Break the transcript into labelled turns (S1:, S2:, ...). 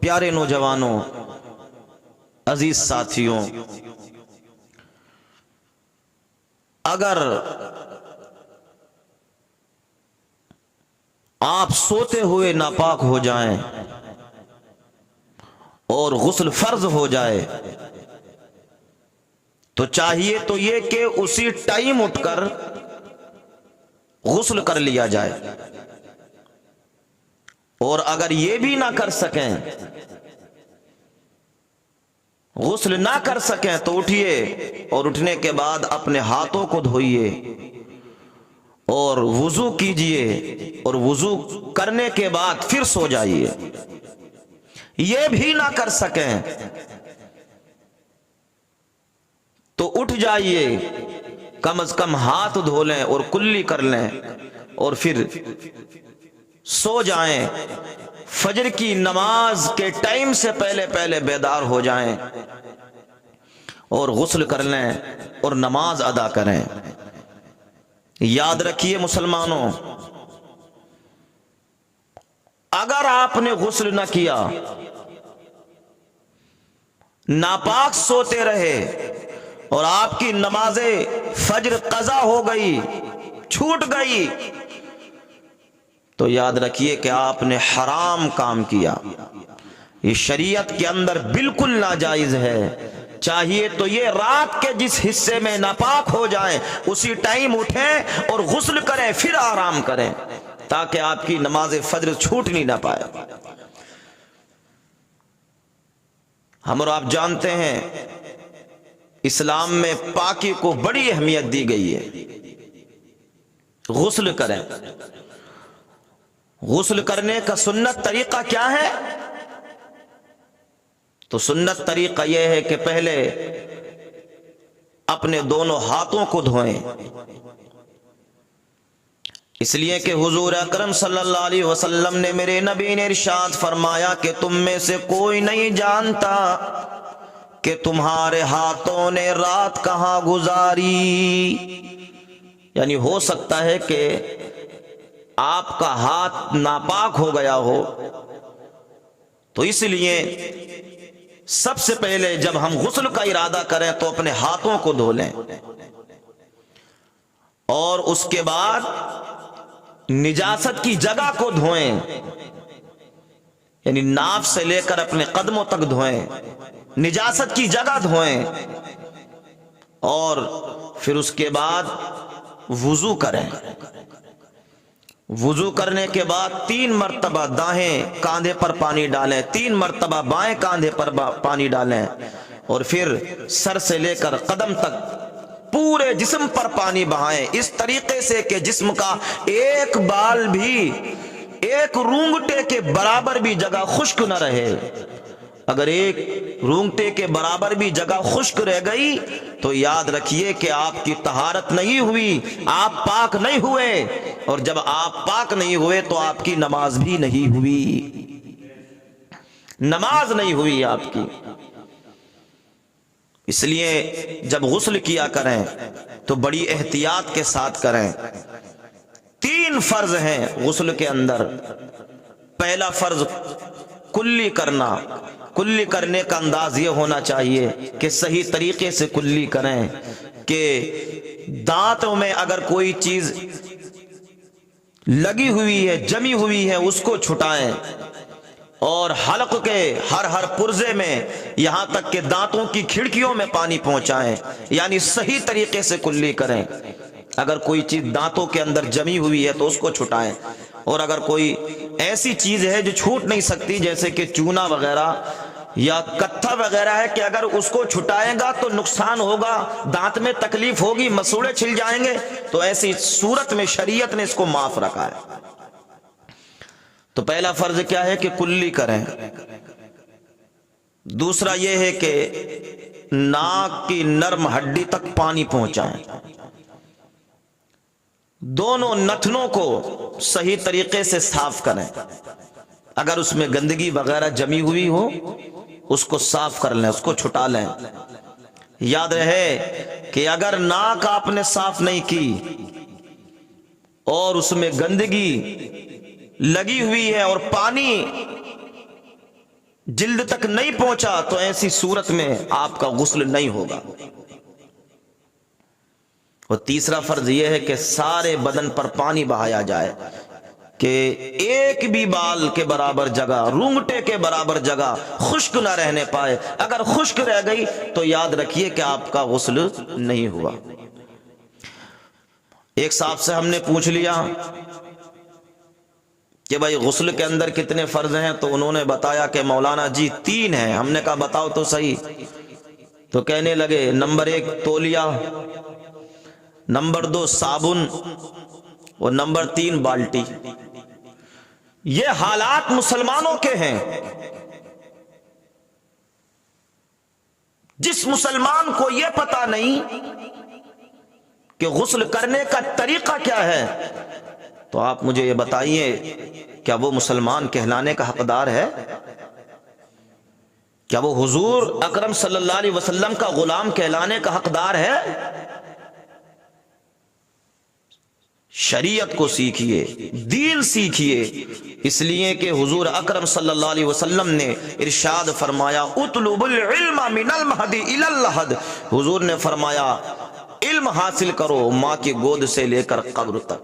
S1: پیارے نوجوانوں، عزیز ساتھیوں، اگر آپ سوتے ہوئے ناپاک ہو جائیں اور غسل فرض ہو جائے تو چاہیے تو یہ کہ اسی ٹائم اٹھ کر غسل کر لیا جائے، اور اگر یہ بھی نہ کر سکیں، غسل نہ کر سکیں تو اٹھیے اور اٹھنے کے بعد اپنے ہاتھوں کو دھوئیے اور وضو کیجئے، اور وضو کرنے کے بعد پھر سو جائیے۔ یہ بھی نہ کر سکیں تو اٹھ جائیے، کم از کم ہاتھ دھو لیں اور کلی کر لیں اور پھر سو جائیں۔ فجر کی نماز کے ٹائم سے پہلے بیدار ہو جائیں اور غسل کر لیں اور نماز ادا کریں۔ یاد رکھیے مسلمانوں، اگر آپ نے غسل نہ کیا، ناپاک سوتے رہے اور آپ کی نماز فجر قضا ہو گئی، چھوٹ گئی، تو یاد رکھیے کہ آپ نے حرام کام کیا۔ یہ شریعت کے اندر بالکل ناجائز ہے۔ چاہیے تو یہ رات کے جس حصے میں ناپاک ہو جائیں اسی ٹائم اٹھیں اور غسل کریں، پھر آرام کریں، تاکہ آپ کی نماز فجر چھوٹنی نہ پائے۔ ہم اور آپ جانتے ہیں اسلام میں پاکی کو بڑی اہمیت دی گئی ہے۔ غسل کریں۔ غسل کرنے کا سنت طریقہ کیا ہے؟ تو سنت طریقہ یہ ہے کہ پہلے اپنے دونوں ہاتھوں کو دھوئیں، اس لیے کہ حضور اکرم صلی اللہ علیہ وسلم نے، میرے نبی نے ارشاد فرمایا کہ تم میں سے کوئی نہیں جانتا کہ تمہارے ہاتھوں نے رات کہاں گزاری۔ یعنی ہو سکتا ہے کہ آپ کا ہاتھ ناپاک ہو گیا ہو، تو اس لیے سب سے پہلے جب ہم غسل کا ارادہ کریں تو اپنے ہاتھوں کو دھو لیں، اور اس کے بعد نجاست کی جگہ کو دھوئیں، یعنی ناف سے لے کر اپنے قدموں تک دھوئیں، نجاست کی جگہ دھوئیں، اور پھر اس کے بعد وضو کریں۔ وضو کرنے کے بعد 3 مرتبہ دائیں کاندھے پر پانی ڈالیں، 3 مرتبہ بائیں کاندھے پر پانی ڈالیں، اور پھر سر سے لے کر قدم تک پورے جسم پر پانی بہائیں، اس طریقے سے کہ جسم کا ایک بال بھی، ایک رونگٹے کے برابر بھی جگہ خشک نہ رہے۔ اگر ایک رونگٹے کے برابر بھی جگہ خشک رہ گئی تو یاد رکھیے کہ آپ کی طہارت نہیں ہوئی، آپ پاک نہیں ہوئے، اور جب آپ پاک نہیں ہوئے تو آپ کی نماز بھی نہیں ہوئی، نماز نہیں ہوئی آپ کی۔ اس لیے جب غسل کیا کریں تو بڑی احتیاط کے ساتھ کریں۔ 3 فرض ہیں غسل کے اندر۔ پہلا فرض کلی کرنا۔ کلی کرنے کا انداز یہ ہونا چاہیے کہ صحیح طریقے سے کلی کریں، کہ دانتوں میں اگر کوئی چیز لگی ہوئی ہے، جمی ہوئی ہے، اس کو چھٹائیں، اور حلق کے ہر پرزے میں، یہاں تک کہ دانتوں کی کھڑکیوں میں پانی پہنچائیں، یعنی صحیح طریقے سے کلی کریں۔ اگر کوئی چیز دانتوں کے اندر جمی ہوئی ہے تو اس کو چھٹائیں، اور اگر کوئی ایسی چیز ہے جو چھوٹ نہیں سکتی، جیسے کہ چونا وغیرہ یا کتھا وغیرہ ہے، کہ اگر اس کو چھٹائے گا تو نقصان ہوگا، دانت میں تکلیف ہوگی، مسوڑے چھل جائیں گے، تو ایسی صورت میں شریعت نے اس کو معاف رکھا ہے۔ تو پہلا فرض کیا ہے کہ کلی کریں۔ دوسرا یہ ہے کہ ناک کی نرم ہڈی تک پانی پہنچائیں، دونوں نتنوں کو صحیح طریقے سے صاف کریں، اگر اس میں گندگی وغیرہ جمی ہوئی ہو اس کو صاف کر لیں، اس کو چھٹا لیں۔ یاد رہے کہ اگر ناک آپ نے صاف نہیں کی اور اس میں گندگی لگی ہوئی ہے اور پانی جلد تک نہیں پہنچا تو ایسی صورت میں آپ کا غسل نہیں ہوگا۔ اور تیسرا فرض یہ ہے کہ سارے بدن پر پانی بہایا جائے کہ ایک بھی بال کے برابر جگہ، رونگٹے کے برابر جگہ خشک نہ رہنے پائے۔ اگر خشک رہ گئی تو یاد رکھیے کہ آپ کا غسل نہیں ہوا۔ ایک صاحب سے ہم نے پوچھ لیا کہ بھائی غسل کے اندر کتنے فرض ہیں، تو انہوں نے بتایا کہ مولانا جی 3 ہیں۔ ہم نے کہا بتاؤ تو صحیح، تو کہنے لگے نمبر 1 تولیہ، نمبر 2 صابن، اور نمبر 3 بالٹی۔ یہ حالات مسلمانوں کے ہیں۔ جس مسلمان کو یہ پتا نہیں کہ غسل کرنے کا طریقہ کیا ہے، تو آپ مجھے یہ بتائیے کیا وہ مسلمان کہلانے کا حقدار ہے؟ کیا وہ حضور اکرم صلی اللہ علیہ وسلم کا غلام کہلانے کا حقدار ہے؟ شریعت کو سیکھیے، دین سیکھیے، اس لیے کہ حضور اکرم صلی اللہ علیہ وسلم نے ارشاد فرمایا اطلب العلم من المہد الی اللحد۔ حضور نے فرمایا علم حاصل کرو ماں کی گود سے لے کر قبر تک۔